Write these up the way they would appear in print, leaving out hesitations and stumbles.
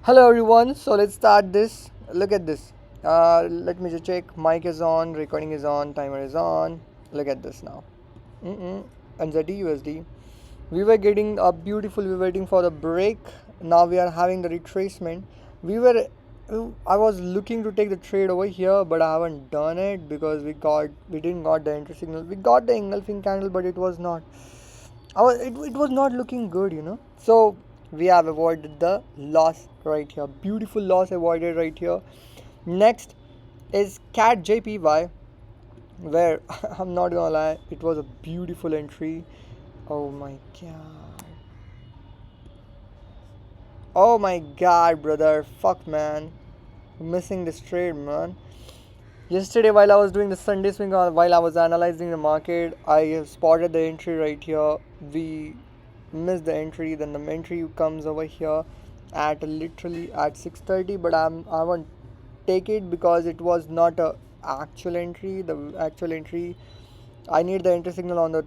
Hello everyone, so let's start this. Look at this. Let me just check. Mic is on, recording is on, timer is on. Look at this now. NZD USD. We were getting a beautiful. We were waiting for the break. Now we are having the retracement. We were. I was looking to take the trade over here, but I haven't done it because we didn't got the entry signal. We got the engulfing candle, but it was not. It was not looking good. So we have avoided the loss right here. Beautiful loss avoided right here. Next is cat JPY, where I'm not gonna lie, it was a beautiful entry. Oh my god. Oh my god, brother. Fuck, man. Missing this trade, man. Yesterday, while I was doing the Sunday swing, while I was analyzing the market, I spotted the entry right here. We missed the entry. Then the entry comes over here at literally at 6:30, but I won't take it because it was not a actual entry. The actual entry, I need the entry signal on the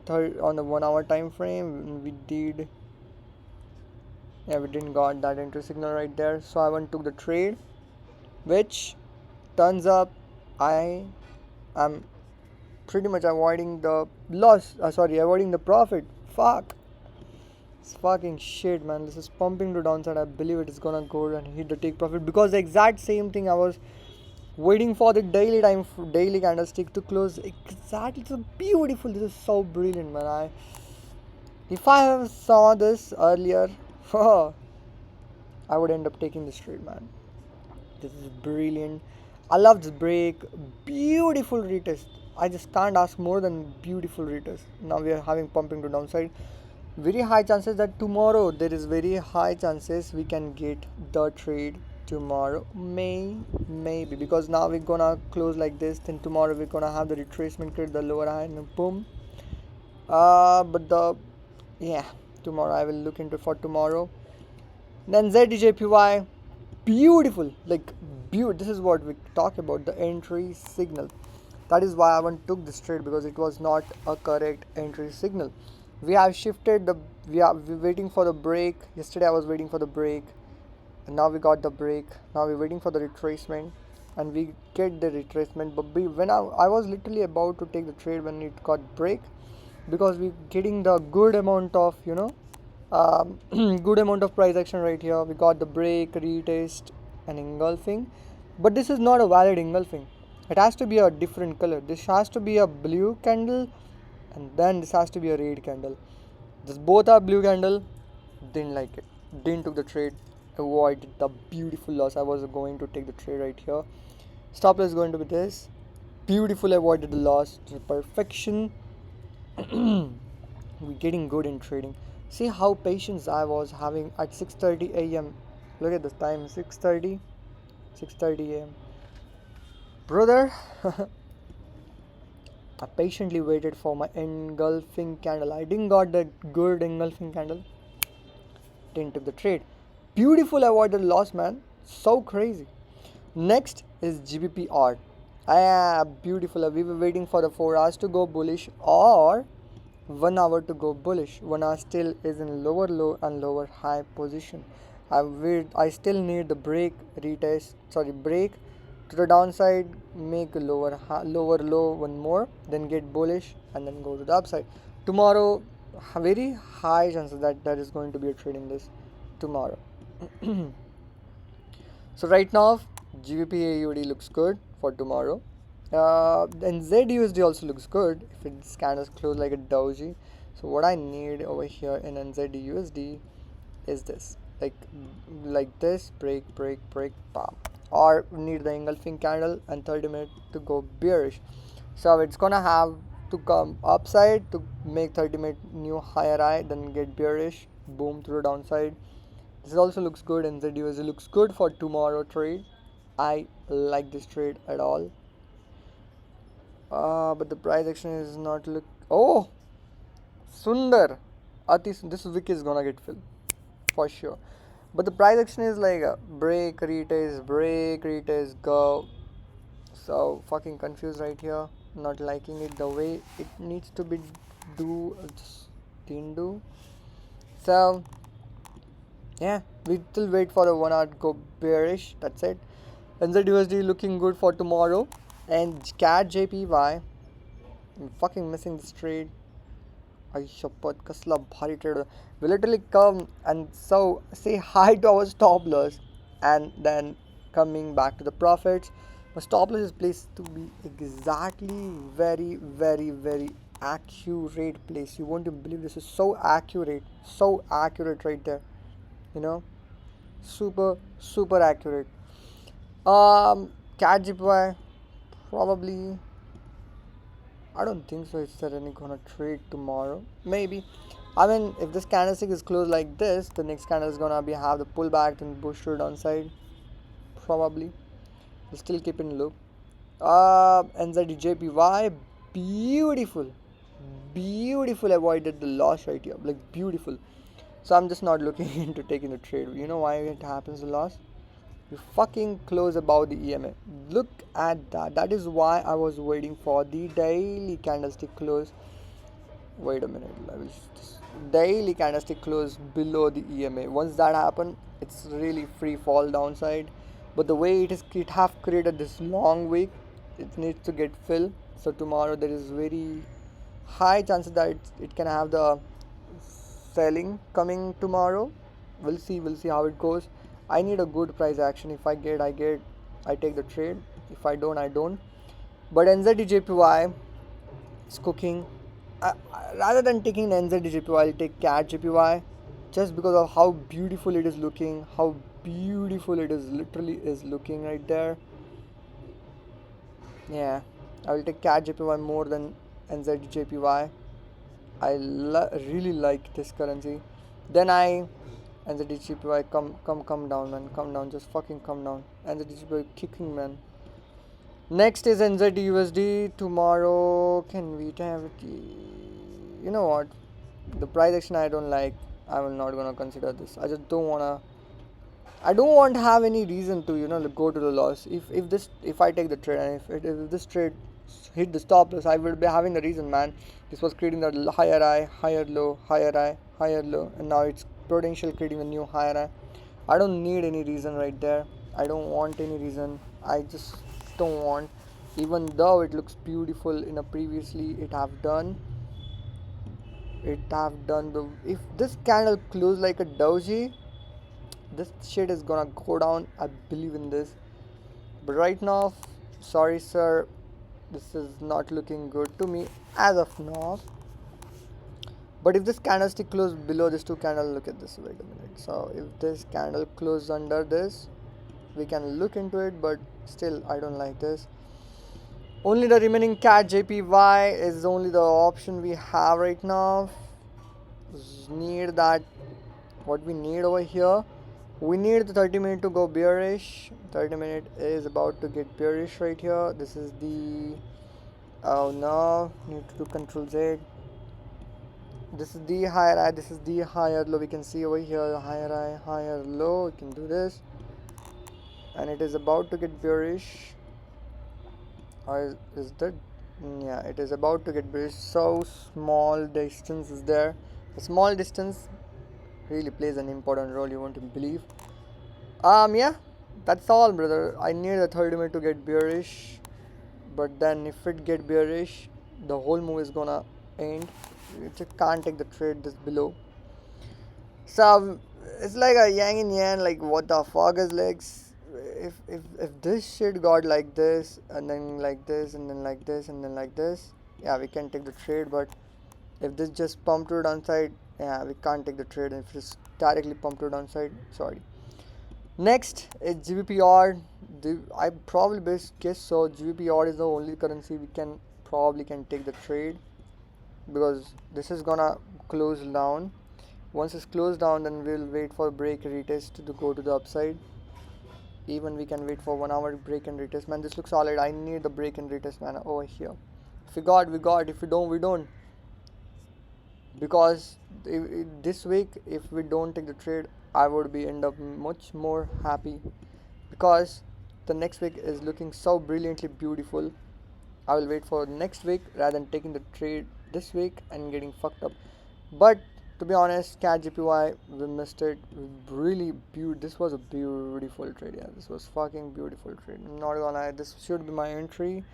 1 hour time frame. We didn't got that entry signal right there. So I went took the trade, which turns up I am pretty much avoiding the loss. Avoiding the profit. Fuck. It's fucking shit, man. This is pumping to downside. I believe it is gonna go and hit the take profit because the exact same thing I was waiting for the daily candlestick to close. Exactly. It's so beautiful. This is so brilliant, man. If I have saw this earlier, I would end up taking this trade, man. This is brilliant. I love this break. Beautiful retest. I just can't ask more than beautiful retest. Now we are having pumping to downside. Very high chances that tomorrow there is very high chances we can get the trade tomorrow. Maybe because now we're gonna close like this. Then tomorrow we're gonna have the retracement create the lower high and boom. But the yeah tomorrow I will look into for tomorrow. Then ZDJPY, beautiful, like beautiful. This is what we talk about, the entry signal. That is why I haven't took this trade because it was not a correct entry signal. We have shifted the we're waiting for the break. Yesterday I was waiting for the break, and now we got the break. Now we're waiting for the retracement, and we get the retracement. But when I was literally about to take the trade when it got break, because we're getting the good amount of good amount of price action right here. We got the break, retest, and engulfing, but this is not a valid engulfing. It has to be a different color. This has to be a blue candle, and then this has to be a red candle. This both are blue candle. Didn't like it. Didn't took the trade. Avoided the beautiful loss. I was going to take the trade right here. Stop loss is going to be this. Beautiful avoided the loss to perfection. We're getting good in trading. See how patience I was having at 6:30 a.m. Look at this time, 6:30, 6:30 a.m. Brother, I patiently waited for my engulfing candle. I didn't got the good engulfing candle. Didn't took the trade. Beautiful avoided loss, man. So crazy. Next is GBP. Beautiful. We were waiting for the 4 hours to go bullish or 1 hour to go bullish. 1 hour still is in lower low and lower high position. I still need the break break to the downside, make a lower low one more, then get bullish and then go to the upside. Tomorrow, very high chances that there is going to be a trade in this tomorrow. So right now, GBP AUD looks good for tomorrow. And ZUSD also looks good if its candles close like a doji. So what I need over here in NZUSD is this, like this, break, bam. Or need the engulfing candle and 30 minutes to go bearish. So it's gonna have to come upside to make 30-minute new higher high, then get bearish, boom through the downside. This also looks good, and ZUSD looks good for tomorrow trade. I like this trade at all. But the price action is not look. Oh, Sundar, this wick is gonna get filled for sure. But the price action is like a break, retest, go. So fucking confused right here. Not liking it the way it needs to be. Just didn't do. So Yeah, we still wait for a 1 hour to go bearish. That's it. NZUSD looking good for tomorrow. And CAT JPY, I'm fucking missing this trade. Aishapad kasla bhari trade. We literally come and so say hi to our stop loss and then coming back to the profits. My stop loss is placed to be exactly very accurate place. You won't even believe this is so accurate right there. You know, super accurate. Cat GPY probably. I don't think so. Is there any gonna trade tomorrow? Maybe. I mean, if this candlestick is closed like this, the next candle is gonna be have the pullback and push to the downside. Probably. We'll still keep in loop. NZDJPY, beautiful, beautiful. Avoided the loss right here, like beautiful. So I'm just not looking into taking the trade. You know why it happens the loss? You fucking close above the EMA. Look at that. That is why I was waiting for the daily candlestick close. Wait a minute. I will daily candlestick close below the EMA. Once that happen, it's really free fall downside. But the way it have created this long week, it needs to get filled. So tomorrow there is very high chances that it can have the selling coming tomorrow. We'll see how it goes. I need a good price action. If I get, I take the trade. If I don't, I don't. But NZDJPY is cooking. Rather than taking NZDJPY, I'll take CAT JPY just because of how beautiful it is looking. How beautiful it is literally is looking right there. Yeah, I will take CAT JPY more than NZDJPY. Really like this currency. Then and the DGPY come down, man, come down, just fucking come down. And the DGPY kicking, man. Next is NZUSD tomorrow. Can we have it? You know what? The price action I don't like. I'm not gonna consider this. I just don't wanna. I don't want to have any reason to go to the loss. If I take the trade and if this trade hit the stop loss, I will be having the reason, man. This was creating the higher high, higher low, higher high, higher low, and now it's potential creating a new higher high. I don't need any reason right there. I don't want any reason. I just don't want. Even though it looks beautiful in a previously it have done the if this candle closed like a doji, this shit is gonna go down. I believe in this. But right now, sorry sir, this is not looking good to me as of now. But if this candlestick closed below this two candle, look at this. Wait a minute. So if this candle closed under this, we can look into it. But still, I don't like this. Only the remaining CAT JPY is only the option we have right now. Need that. What we need over here. We need the 30-minute to go bearish. 30-minute is about to get bearish right here. This is the. Oh no. Need to do Control Z. This is the higher high, this is the higher low. We can see over here higher high, higher low. We can do this, and it is about to get bearish. Or is that? Yeah, it is about to get bearish. So small distance is there. A small distance really plays an important role. You won't believe. Yeah, that's all, brother. I need a 30-minute to get bearish, but then if it get bearish, the whole move is gonna end. You just can't take the trade this below. So it's like a yang and yang. Like what the fuck is legs? If this shit got like this and then like this and then like this and then like this, yeah, we can take the trade. But if this just pumped to the downside, yeah, we can't take the trade. And if it's directly pumped to the downside, sorry. Next is GBPR. I probably best guess so. GBPR is the only currency we can take the trade, because this is gonna close down. Once it's closed down, then we'll wait for break retest to go to the upside. Even we can wait for 1 hour break and retest. Man, this looks solid. I need the break and retest, man, over here. If we got, we got. If we don't, we don't. Because this week, if we don't take the trade, I would be end up much more happy, because the next week is looking so brilliantly beautiful. I will wait for next week rather than taking the trade this week and getting fucked up. But To be honest, cat GPY, we missed it. Really beautiful. This was a beautiful trade. Yeah, this was fucking beautiful trade. I'm not gonna lie. This should be my entry.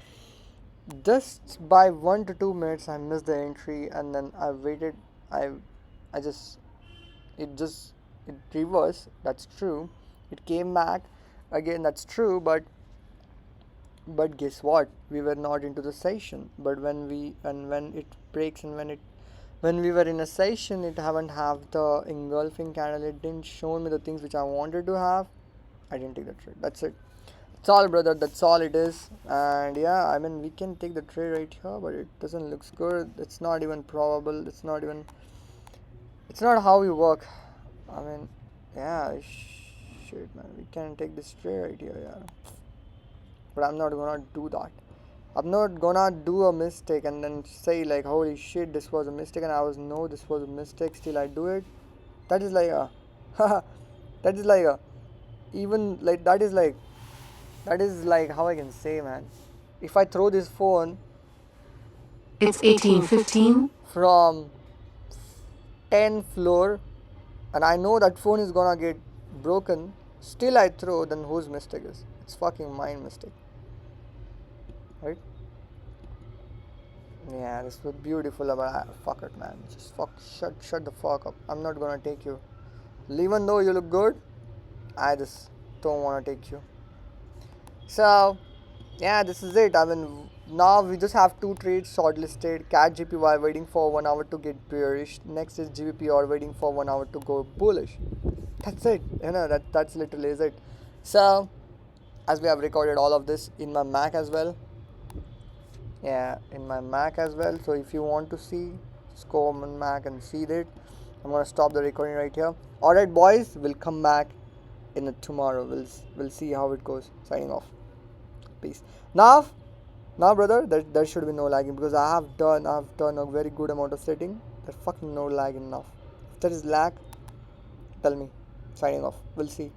Just by 1 to 2 minutes, I missed the entry, and then I waited. I, I just it just it reversed. That's true. It came back again. That's true. But guess what? We were not into the session. But when it breaks and when we were in a session, it haven't have the engulfing candle. It didn't show me the things which I wanted to have. I didn't take the trade. That's it. That's all, brother. That's all it is. And yeah, I mean, we can take the trade right here, but it doesn't look good. It's not even probable. It's not even. It's not how we work. I mean, yeah, shit, man. We can take this trade right here, yeah. But I'm not gonna do that. I'm not gonna do a mistake and then say like, holy shit, this was a mistake, and I was no, this was a mistake. Still, I do it. That is like a, that is like a, even like that is like how I can say, man. If I throw this phone It's 18:15. from 10 floor and I know that phone is gonna get broken, still I throw, then whose mistake is? It's fucking mine mistake, right? Yeah, this was beautiful, but fuck it, man. Just shut the fuck up. I'm not gonna take you. Even though you look good, I just don't wanna take you. So, yeah, this is it. I mean, now we just have two trades shortlisted. Cat GPY waiting for 1 hour to get bearish. Next is GBPR waiting for 1 hour to go bullish. That's it. That's literally is it. So, as we have recorded all of this in my Mac as well. Yeah, in my Mac as well. So if you want to see, just go on Mac and see that. I'm gonna stop the recording right here. All right, boys, we'll come back in a tomorrow. We'll see how it goes. Signing off. Peace. Now, brother, there should be no lagging because I've done a very good amount of setting. There's fucking no lag enough. If there is lag, tell me. Signing off. We'll see.